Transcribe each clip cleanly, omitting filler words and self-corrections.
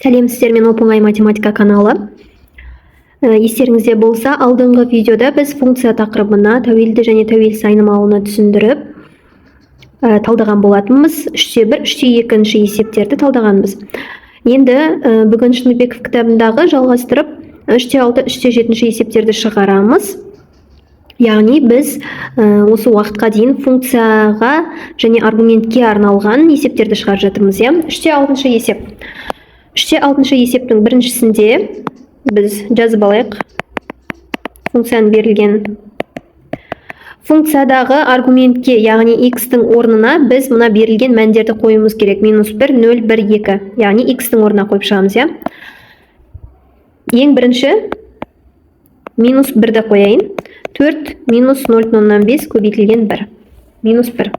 Сәлем, мен оп-оңай математика каналы. Естеріңізде болса, алдыңғы видеода біз функция тақырыбына тәуелді және тәуелсіз айнымалыны түсіндіріп талдаған болатынбыз. 3/1, 3/2 есептерді талдағанбыз. Енді бүгін Шыныбеков кітабындағы жалғастырып 3/6, 3/7 есептерді шығарамыз. Яғни біз осы уақытқа дейін функцияға және аргументке арналған есептерді шығарып жатырмыз. 3/6 есеп. 3/6 есептің біріншісінде біз жазып алайық. Функцияның берілген функциядағы аргументке, яғни x-тің орнына біз мұна берілген мәндерді қоюымыз керек. -1, 0, 1, 2. Яғни x-тің орнына қойып шығамыз. Ең бірінші -1-ді қояйын. 4 - -0,5 көбейтілген 1. -1.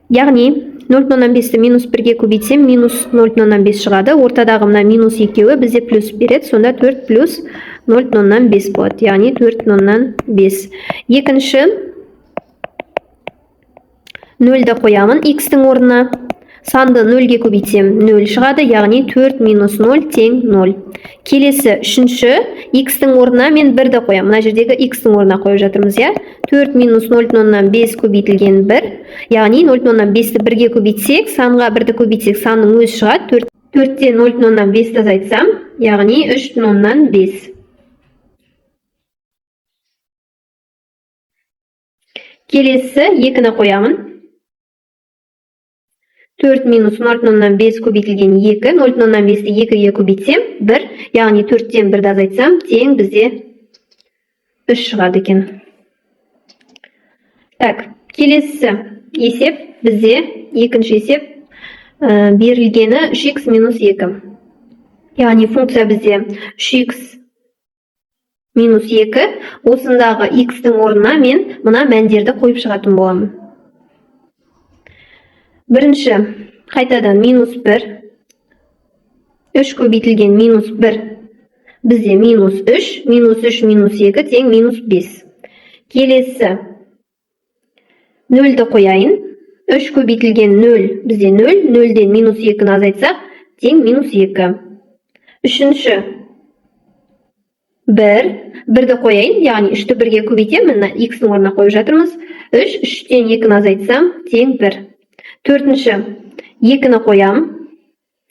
Яғни 0,5-ті -1-ге көбейтсем, -0,5 шығады. Ортадағы мына -2 бізде плюс береді. Сонда 4 плюс 0,5 болады. Яғни 4,5. Екінші 0-ді қоямын x-тің орнына. Санды 0-ге көбейтсем 0 шығады. Яғни 4 - 0 тең 0. Келесі үшінші x-тің орнына мен 1-ді қоямын. Мына жердегі x-тің орнына қойып жатырмыз. 4 - 0,5 көбейтілген 1. Яғни 0,5-ті 1-ге көбейтсек, санға 1-ді көбейтсек, санның өзі шығады. 4-те 0,5-ті азайтсам, яғни 3,5. Келесі 2-ні қоямын. 4 - 0,5 көбейтілген 2. 0,5-ті 2-ге көбейтсем 1. Яғни 4-тен 1-ді азайтсам, тең бізде 3 шығады екен. Келесі есеп бізде екінші есеп берілгені 3x - 2. Яғни функция бізде 3x - 2. Осындағы x-тің орнына мен мұна мәндерді қойып шығатын боламын. Бірінші қайтадан -1. 3 көбейтілген -1 бізде -3. -3 - 2 тең -5. Келесі 0-ді қояйын. 3 көбейтілген 0 бізде 0. 0-ден -2-ні азайтсақ, тең -2. Үшінші 1-ді қояйын. Яғни 3-ті 1-ге көбейтем. Мына x-тің орнына қойып жатырмыз. 3. 3-тен 2-ні азайтсам, тең 1. Төртінші 2-ні қоям.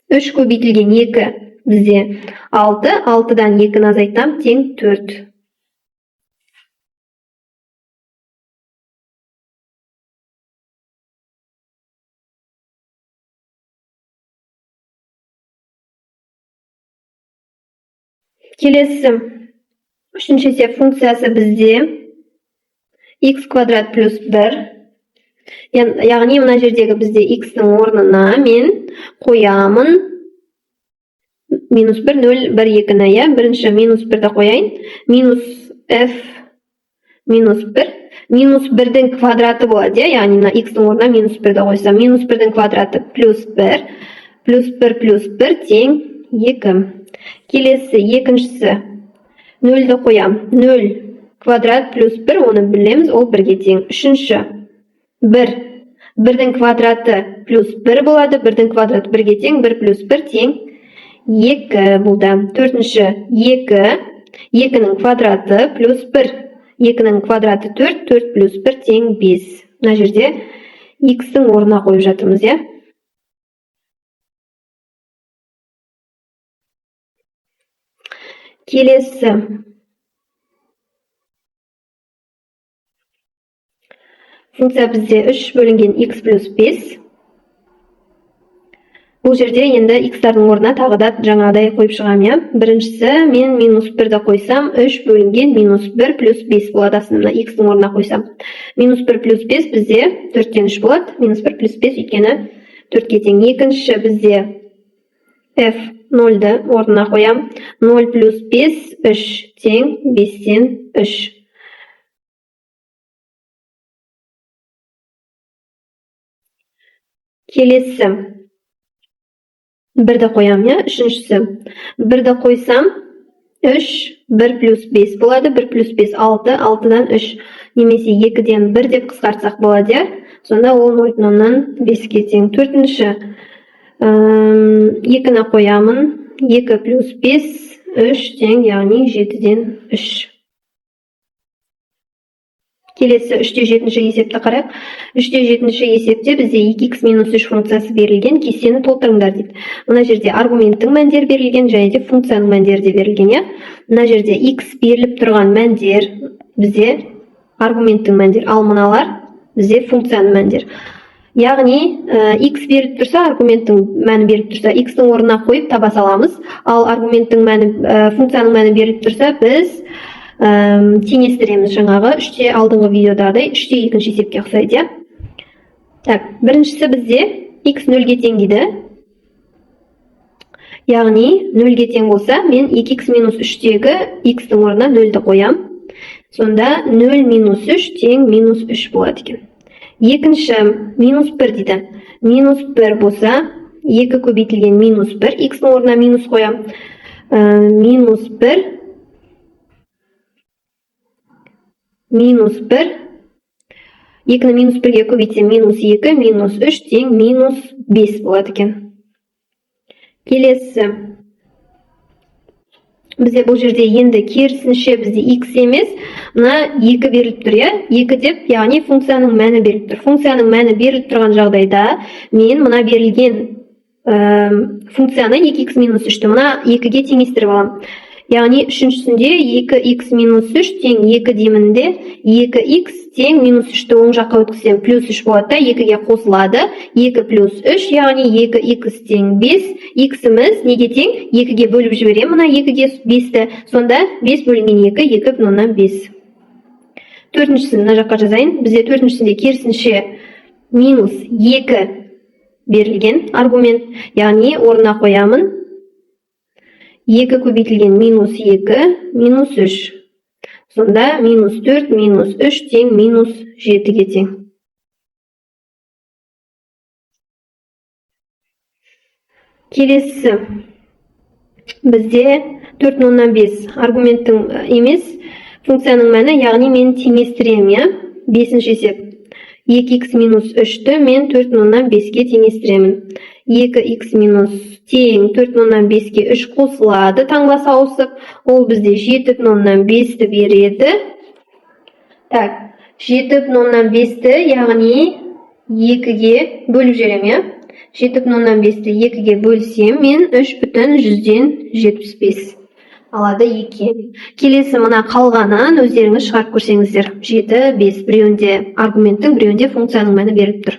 3 көбейтілген 2 бізде 6. 6-дан 2-ні азайтам, тең 4. Келесі үшінші есеп функциясы бізде x квадрат плюс 1. Яғни мына жердегі бізде x-тің орнына мен қоямын -1, 0, 1, 2-ні. Бірінші -1-ді қояйын. -f -1. -1-дің квадраты болады. Яғни мына x-тің орнына -1-ді қойсам, -1-дің квадраты плюс 1. Плюс 1 плюс 1 тең 2. Келесі екіншісі 0-ді қоям. 0 квадрат плюс 1, оны білеміз, ол 1-ге тең. Үшінші 1-дің квадраты плюс 1 болады. 1-дің квадраты 1-ге тең. 1 плюс 1 тең 2 болды. Төртінші 2. 2-нің квадраты плюс 1. 2-нің квадраты 4. 4 плюс 1 тең 5. Мына жерде x-тің орнына қойып жатырмыз. Келесі функция бізде 3 бөлінген x плюс 5. Бұл жерде енді x-тардың орнына тағы да жаңағыдай қойып шығам. Біріншісі мен -1-ді қойсам, 3 бөлінген -1 плюс 5 болады. Астына x-тің орнына қойсам. -1 плюс 5 бізде 4-тен 3 болады. -1 плюс 5 өйткені 4-ге тең. Екінші бізде f 0-ді орнына қоям. 0 плюс 5, 3 тең 5-тен 3. Келесі 1-ді қоям. Үшіншісі 1-ді қойсам, 3, 1 плюс 5 болады. 1 плюс 5, 6. 6-дан 3 немесе 2-ден 1 деп қысқартсақ болады. Сонда ол 0,5-ге тең. Төртінші 2-ні қоямын. 2 плюс 5, 3 тең, яғни 7-ден 3. Келесі 3-те 7-ші есепті қарайық. 3-те 7-ші есепте бізде 2x минус 3 функциясы берілген, кестені толтырыңдар дейді. Мына жерде аргументтің мәндері берілген, және де функцияның мәндері де берілген. Мына жерде x беріліп тұрған мәндер бізде аргументтің мәндері, ал мыналар бізде функцияның мәндері. Яғни x беріліп тұрса, аргументтің мәні беріліп тұрса, x-тің орнына қойып таба саламыз. Ал аргументтің мәні, функцияның мәні беріліп тұрса, біз теңестіреміз жаңағы 3-те алдыңғы видеодағыдай 3-те 2-ші есепке ұқсайды. Так, біріншісі бізде x 0-ге тең дейді. Яғни 0-ге тең болса, мен 2x минус 3-тегі x-тің орнына 0-ді қоям. Сонда 0 минус 3 тең минус 3 болады екен. Екінші минус 1 дейді. Минус 1 болса, 2 көбейтілген минус 1, x-тің орнына минус қоям. Минус 1 минус 1, 2-ні минус 1-ге көбейтсем минус 2, минус 3 тең минус 5 болады екен. Келесі, бізде бұл жерде енді керісінше бізде x емес, мына 2 беріліп тұр, 2 деп, яғни функцияның мәні беріліп тұр. Функцияның мәні беріліп тұрған жағдайда, мен мына берілген функцияны 2x минус 3-ті мына 2-ге теңестіріп алам. Яғни үшіншісінде 2x минус 3 тең 2 деймінде 2x тең минус 3-ті оң жаққа өткізсем плюс 3 болады, 2-ге қосылады. 2 плюс 3, яғни 2x тең 5. X-іміз неге тең? 2-ге бөліп жіберем, мына 2-ге 5-ті. Сонда 5 бөлінген 2, 2,5. Төртіншісін мына жаққа жазайын. Бізде төртіншісінде керісінше минус 2 берілген аргумент, яғни орнына қоямын. 2 көбейтілген минус 2, минус 3. Сонда минус 4, минус 3 тең минус 7-ге тең. Келесі, бізде 4,5 аргументтің емес, функцияның мәні, яғни мен теңестірем, 5-ші есеп. 2x минус 3-ті мен 4,5-ге теңестіремін. 2x минус тең 4,5-ге 3 қосылады, таңбасы ауысып, ол бізде 7,5-ті береді. Так, 7,5-ті, яғни 2-ге бөліп жерем, 7,5-ті 2-ге бөлсем, мен 3,75 алады 2. Келесі мына қалғанын өздеріңіз шығарып көрсеңіздер. 7, 5, біреуінде аргументтің, біреуінде функцияның мәні беріліп тұр.